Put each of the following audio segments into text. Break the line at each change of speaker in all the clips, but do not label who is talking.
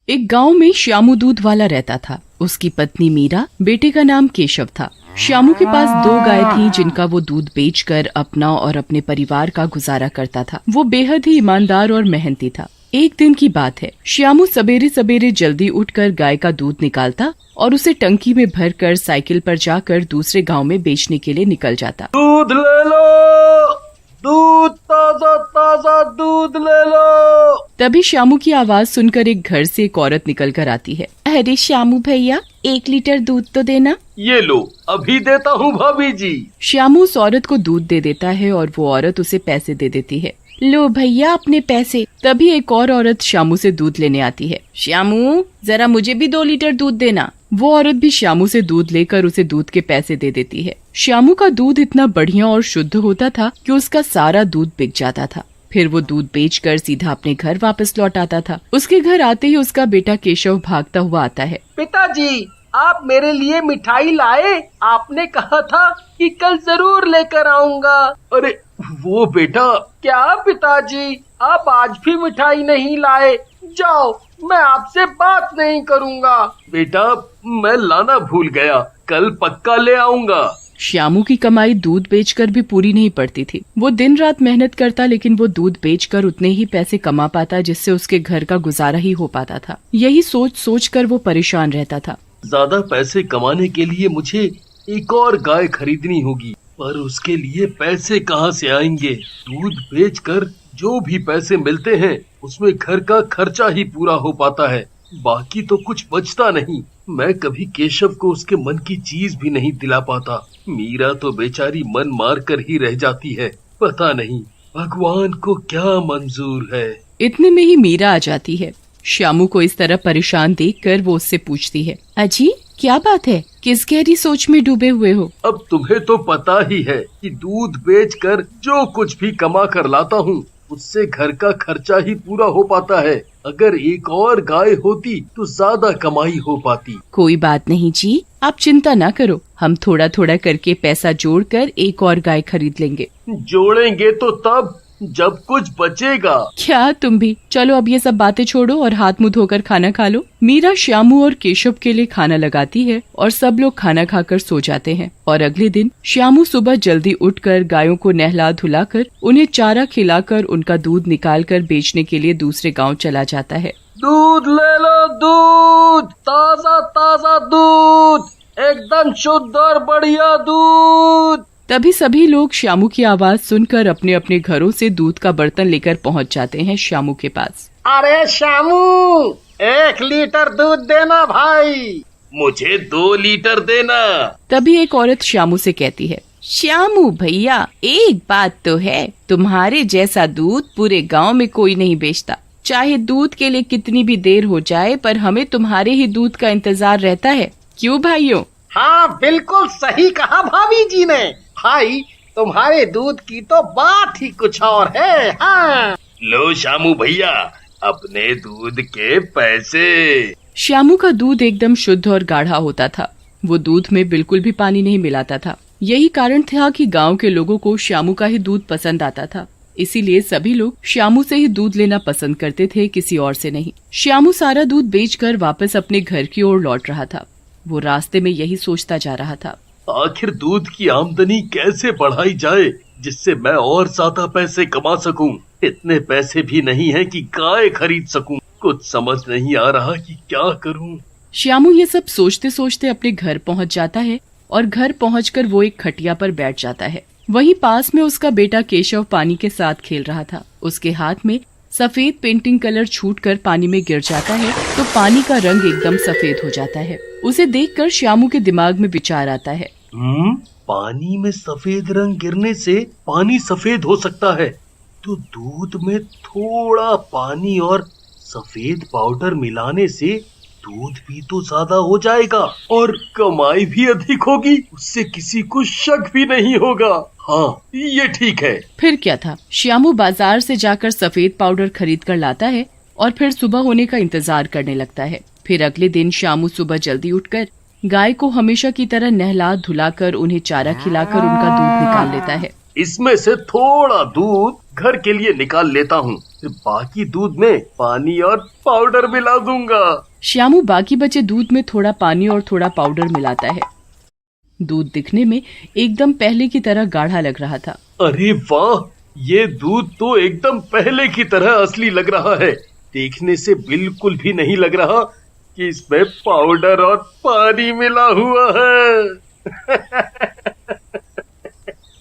एक गांव में श्यामू दूध वाला रहता था। उसकी पत्नी मीरा, बेटे का नाम केशव था। श्यामू के पास 2 गाय थीं जिनका वो दूध बेचकर अपना और अपने परिवार का गुजारा करता था। वो बेहद ही ईमानदार और मेहनती था। एक दिन की बात है, श्यामू सवेरे सवेरे जल्दी उठकर गाय का दूध निकालता और उसे टंकी में भरकर साइकिल पर जाकर दूसरे गांव में बेचने के लिए निकल जाता।
दूध ले लो, दूध, ताजा ताजा दूध ले लो।
तभी श्यामू की आवाज सुनकर एक घर से एक औरत निकल कर आती है। अरे श्यामू भैया, 1 लीटर दूध तो देना।
ये लो, अभी देता हूँ भाभी जी।
श्यामू उस औरत को दूध दे देता है और वो औरत उसे पैसे दे देती है। लो भैया अपने पैसे। तभी एक और औरत श्यामू से दूध लेने आती है। श्यामू, जरा मुझे भी 2 लीटर दूध देना। वो औरत भी श्यामू से दूध लेकर उसे दूध के पैसे दे देती है। श्यामू का दूध इतना बढ़िया और शुद्ध होता था कि उसका सारा दूध बिक जाता था। फिर वो दूध बेचकर सीधा अपने घर वापस लौट आता था। उसके घर आते ही उसका बेटा केशव भागता हुआ आता है।
पिताजी, आप मेरे लिए मिठाई लाए? आपने कहा था कि कल जरूर लेकर आऊंगा। अरे वो बेटा। क्या पिताजी, आप आज भी मिठाई नहीं लाए? जाओ, मैं आपसे बात नहीं करूंगा। बेटा, मैं लाना भूल गया, कल पक्का ले आऊंगा।
श्यामू की कमाई दूध बेचकर भी पूरी नहीं पड़ती थी। वो दिन रात मेहनत करता, लेकिन वो दूध बेचकर उतने ही पैसे कमा पाता जिससे उसके घर का गुजारा ही हो पाता था। यही सोच सोच कर वो परेशान रहता था।
ज्यादा पैसे कमाने के लिए मुझे एक और गाय खरीदनी होगी, पर उसके लिए पैसे कहाँ से आएंगे? दूध बेचकर जो भी पैसे मिलते हैं उसमें घर का खर्चा ही पूरा हो पाता है, बाकी तो कुछ बचता नहीं। मैं कभी केशव को उसके मन की चीज भी नहीं दिला पाता। मीरा तो बेचारी मन मार कर ही रह जाती है। पता नहीं भगवान को क्या मंजूर है।
इतने में ही मीरा आ जाती है। श्यामू को इस तरह परेशान देखकर वो उससे पूछती है, अजी क्या बात है, किस गहरी सोच में डूबे हुए हो?
अब तुम्हें तो पता ही है कि दूध बेचकर जो कुछ भी कमा कर लाता हूँ उससे घर का खर्चा ही पूरा हो पाता है। अगर एक और गाय होती तो ज्यादा कमाई हो पाती।
कोई बात नहीं जी, आप चिंता ना करो, हम थोड़ा थोड़ा करके पैसा जोड़कर एक और गाय खरीद लेंगे।
जोड़ेंगे तो तब जब कुछ बचेगा।
क्या तुम भी? चलो अब ये सब बातें छोड़ो और हाथ मुंह धोकर खाना खा लो। मीरा श्यामू और केशव के लिए खाना लगाती है और सब लोग खाना खाकर सो जाते हैं। और अगले दिन श्यामू सुबह जल्दी उठकर गायों को नहला धुलाकर उन्हें चारा खिलाकर उनका दूध निकालकर बेचने के लिए दूसरे गाँव चला जाता है।
दूध ले लो, दूध, ताजा ताजा दूध, एकदम शुद्ध और बढ़िया दूध।
तभी सभी लोग श्यामू की आवाज सुनकर अपने अपने घरों से दूध का बर्तन लेकर पहुंच जाते हैं श्यामू के पास।
अरे श्यामू, 1 लीटर दूध देना भाई। मुझे 2 लीटर देना।
तभी एक औरत श्यामू से कहती है, श्यामू भैया, एक बात तो है, तुम्हारे जैसा दूध पूरे गांव में कोई नहीं बेचता। चाहे दूध के लिए कितनी भी देर हो जाए, पर हमें तुम्हारे ही दूध का इंतजार रहता है। क्यों भाइयों?
हाँ, बिल्कुल सही कहा भाभी जी ने। भाई, तुम्हारे दूध की तो बात ही कुछ और है। हाँ। लो श्यामू भैया, अपने दूध के पैसे।
श्यामू का दूध एकदम शुद्ध और गाढ़ा होता था। वो दूध में बिल्कुल भी पानी नहीं मिलाता था। यही कारण था कि गांव के लोगों को श्यामू का ही दूध पसंद आता था। इसीलिए सभी लोग श्यामू से ही दूध लेना पसंद करते थे, किसी और से नहीं। श्यामू सारा दूध बेचकर वापस अपने घर की ओर लौट रहा था। वो रास्ते में यही सोचता जा रहा था,
आखिर दूध की आमदनी कैसे बढ़ाई जाए जिससे मैं और ज्यादा पैसे कमा सकूं। इतने पैसे भी नहीं है कि गाय खरीद सकूं। कुछ समझ नहीं आ रहा कि क्या करूं।
श्यामू ये सब सोचते सोचते अपने घर पहुंच जाता है और घर पहुंचकर वो एक खटिया पर बैठ जाता है। वहीं पास में उसका बेटा केशव पानी के साथ खेल रहा था। उसके हाथ में सफेद पेंटिंग कलर छूटकर पानी में गिर जाता है तो पानी का रंग एकदम सफेद हो जाता है। उसे देखकर श्यामू के दिमाग में विचार आता है,
पानी में सफेद रंग गिरने से पानी सफेद हो सकता है, तो दूध में थोड़ा पानी और सफेद पाउडर मिलाने से दूध भी तो ज्यादा हो जाएगा और कमाई भी अधिक होगी। उससे किसी को शक भी नहीं होगा। हाँ, ये ठीक है।
फिर क्या था, श्यामू बाजार से जाकर सफेद पाउडर खरीद कर लाता है और फिर सुबह होने का इंतजार करने लगता है। फिर अगले दिन श्यामू सुबह जल्दी उठकर गाय को हमेशा की तरह नहला धुलाकर उन्हें चारा खिलाकर उनका दूध निकाल लेता है।
इसमें से थोड़ा दूध घर के लिए निकाल लेता हूँ। फिर बाकी दूध में पानी और पाउडर मिला दूंगा।
श्यामू बाकी बचे दूध में थोड़ा पानी और थोड़ा पाउडर मिलाता है। दूध दिखने में एकदम पहले की तरह गाढ़ा लग रहा था।
अरे वाह, ये दूध तो एकदम पहले की तरह असली लग रहा है। देखने से बिल्कुल भी नहीं लग रहा कि इसमें पाउडर और पानी मिला हुआ है।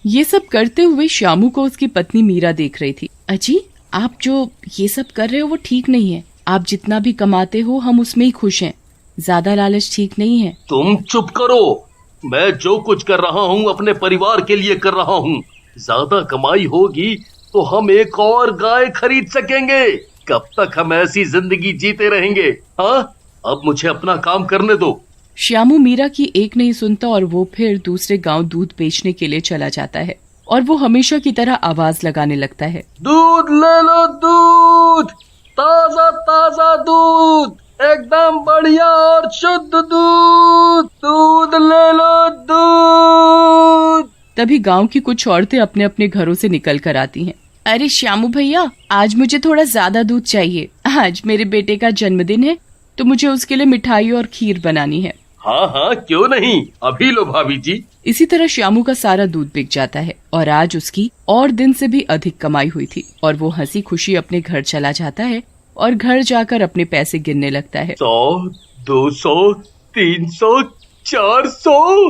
ये सब करते हुए श्यामू को उसकी पत्नी मीरा देख रही थी। अजी, आप जो ये सब कर रहे हो वो ठीक नहीं है। आप जितना भी कमाते हो हम उसमें ही खुश हैं। ज्यादा लालच ठीक नहीं है।
तुम चुप करो। मैं जो कुछ कर रहा हूँ अपने परिवार के लिए कर रहा हूँ। ज्यादा कमाई होगी तो हम एक और गाय खरीद सकेंगे। कब तक हम ऐसी जिंदगी जीते रहेंगे? हाँ, अब मुझे अपना काम करने दो।
श्यामू मीरा की एक नहीं सुनता और वो फिर दूसरे गांव दूध बेचने के लिए चला जाता है और वो हमेशा की तरह आवाज लगाने लगता है।
दूध ले लो, दूध, ताजा ताजा दूध, एकदम बढ़िया और शुद्ध दूध, दूध ले लो, दूध।
तभी गांव की कुछ औरतें अपने अपने घरों से निकल कर आती हैं। अरे श्यामू भैया, आज मुझे थोड़ा ज्यादा दूध चाहिए। आज मेरे बेटे का जन्मदिन है तो मुझे उसके लिए मिठाई और खीर बनानी है।
हाँ हाँ, क्यों नहीं, अभी लो भाभी जी।
इसी तरह श्यामू का सारा दूध बिक जाता है और आज उसकी और दिन से भी अधिक कमाई हुई थी और वो हंसी खुशी अपने घर चला जाता है और घर जाकर अपने पैसे गिनने लगता है।
100, 200, 300, 400।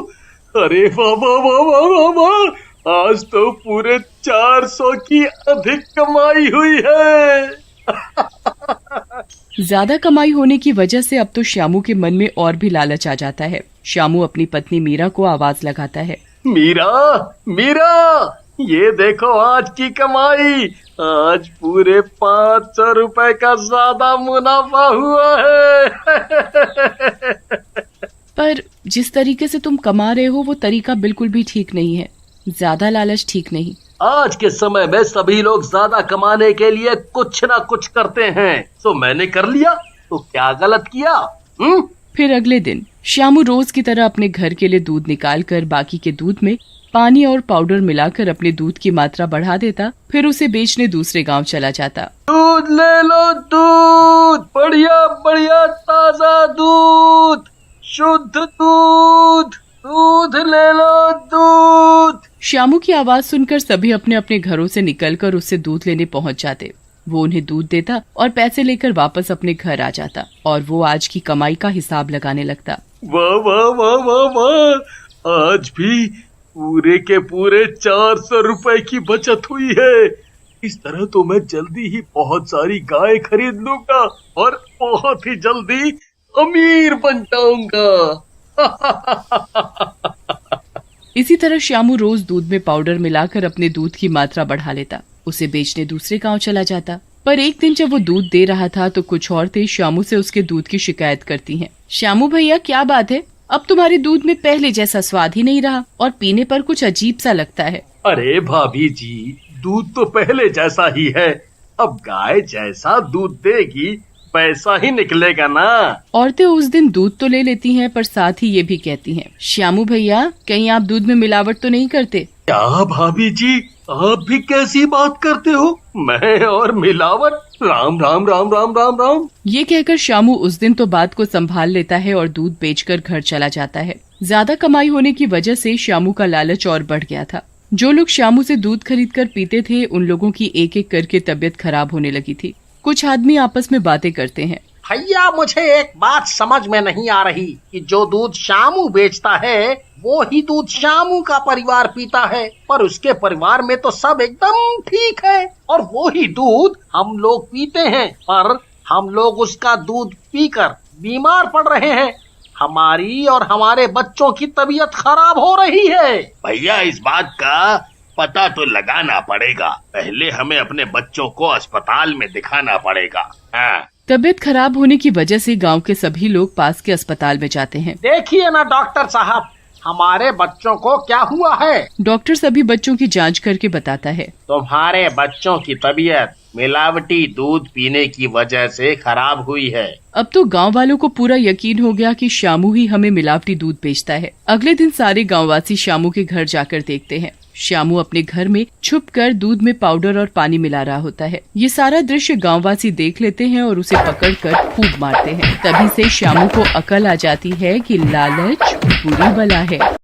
अरे वाह वाह वाह वाह वाह वाह, आज तो पूरे 400 की अधिक कमाई हुई है।
ज्यादा कमाई होने की वजह से अब तो श्यामू के मन में और भी लालच आ जाता है। श्यामू अपनी पत्नी मीरा को आवाज लगाता है।
मीरा, मीरा, ये देखो आज की कमाई। आज पूरे 500 रुपए का ज्यादा मुनाफा हुआ है।
पर जिस तरीके से तुम कमा रहे हो वो तरीका बिल्कुल भी ठीक नहीं है। ज्यादा लालच ठीक नहीं।
आज के समय में सभी लोग ज्यादा कमाने के लिए कुछ ना कुछ करते हैं, तो मैंने कर लिया, तो क्या गलत किया?
फिर अगले दिन श्यामू रोज की तरह अपने घर के लिए दूध निकालकर बाकी के दूध में पानी और पाउडर मिलाकर अपने दूध की मात्रा बढ़ा देता, फिर उसे बेचने दूसरे गांव चला जाता।
दूध ले लो, दूध, बढ़िया बढ़िया ताजा दूध, शुद्ध दूध, दूध ले लो, दूध।
श्यामू की आवाज सुनकर सभी अपने अपने घरों से निकलकर उससे दूध लेने पहुंच जाते। वो उन्हें दूध देता और पैसे लेकर वापस अपने घर आ जाता और वो आज की कमाई का हिसाब लगाने लगता।
वाह वाह वाह वाह वाह, आज भी पूरे के पूरे 400 रुपए की बचत हुई है। इस तरह तो मैं जल्दी ही बहुत सारी गाय खरीद लूंगा और बहुत ही जल्दी अमीर बन जाऊंगा।
इसी तरह श्यामू रोज दूध में पाउडर मिलाकर अपने दूध की मात्रा बढ़ा लेता, उसे बेचने दूसरे गांव चला जाता। पर एक दिन जब वो दूध दे रहा था तो कुछ औरतें श्यामू से उसके दूध की शिकायत करती हैं। श्यामू भैया, क्या बात है? अब तुम्हारे दूध में पहले जैसा स्वाद ही नहीं रहा और पीने पर कुछ अजीब सा लगता है।
अरे भाभी जी, दूध तो पहले जैसा ही है। अब गाय जैसा दूध देगी पैसा ही निकलेगा ना।
औरतें उस दिन दूध तो ले लेती हैं पर साथ ही ये भी कहती हैं, श्यामू भैया, कहीं आप दूध में मिलावट तो नहीं करते?
क्या भाभी जी, आप भी कैसी बात करते हो? मैं और मिलावट? राम राम राम राम राम राम।
ये कहकर श्यामू उस दिन तो बात को संभाल लेता है और दूध बेचकर घर चला जाता है। ज्यादा कमाई होने की वजह से श्यामू का लालच और बढ़ गया था। जो लोग श्यामू से दूध खरीद कर पीते थे उन लोगों की एक एक करके तबीयत खराब होने लगी थी। कुछ आदमी आपस में बातें करते हैं।
भैया, मुझे एक बात समझ में नहीं आ रही कि जो दूध श्यामू बेचता है वो ही दूध श्यामू का परिवार पीता है, पर उसके परिवार में तो सब एकदम ठीक है, और वो ही दूध हम लोग पीते हैं, पर हम लोग उसका दूध पीकर बीमार पड़ रहे हैं। हमारी और हमारे बच्चों की तबीयत खराब हो रही है।
भैया, इस बात का पता तो लगाना पड़ेगा। पहले हमें अपने बच्चों को अस्पताल में दिखाना पड़ेगा। हाँ।
तबीयत खराब होने की वजह से गांव के सभी लोग पास के अस्पताल में जाते हैं।
देखिए ना डॉक्टर साहब, हमारे बच्चों को क्या हुआ है?
डॉक्टर सभी बच्चों की जांच करके बताता है,
तुम्हारे बच्चों की तबीयत मिलावटी दूध पीने की वजह से खराब हुई है।
अब तो गांव वालों को पूरा यकीन हो गया कि श्यामू ही हमें मिलावटी दूध बेचता है। अगले दिन सारे गांववासी श्यामू के घर जाकर देखते हैं। श्यामू अपने घर में छुपकर दूध में पाउडर और पानी मिला रहा होता है। ये सारा दृश्य गांववासी देख लेते हैं और उसे पकड़कर खूब मारते हैं। तभी से श्यामू को अकल आ जाती है कि लालच बुरी बला है।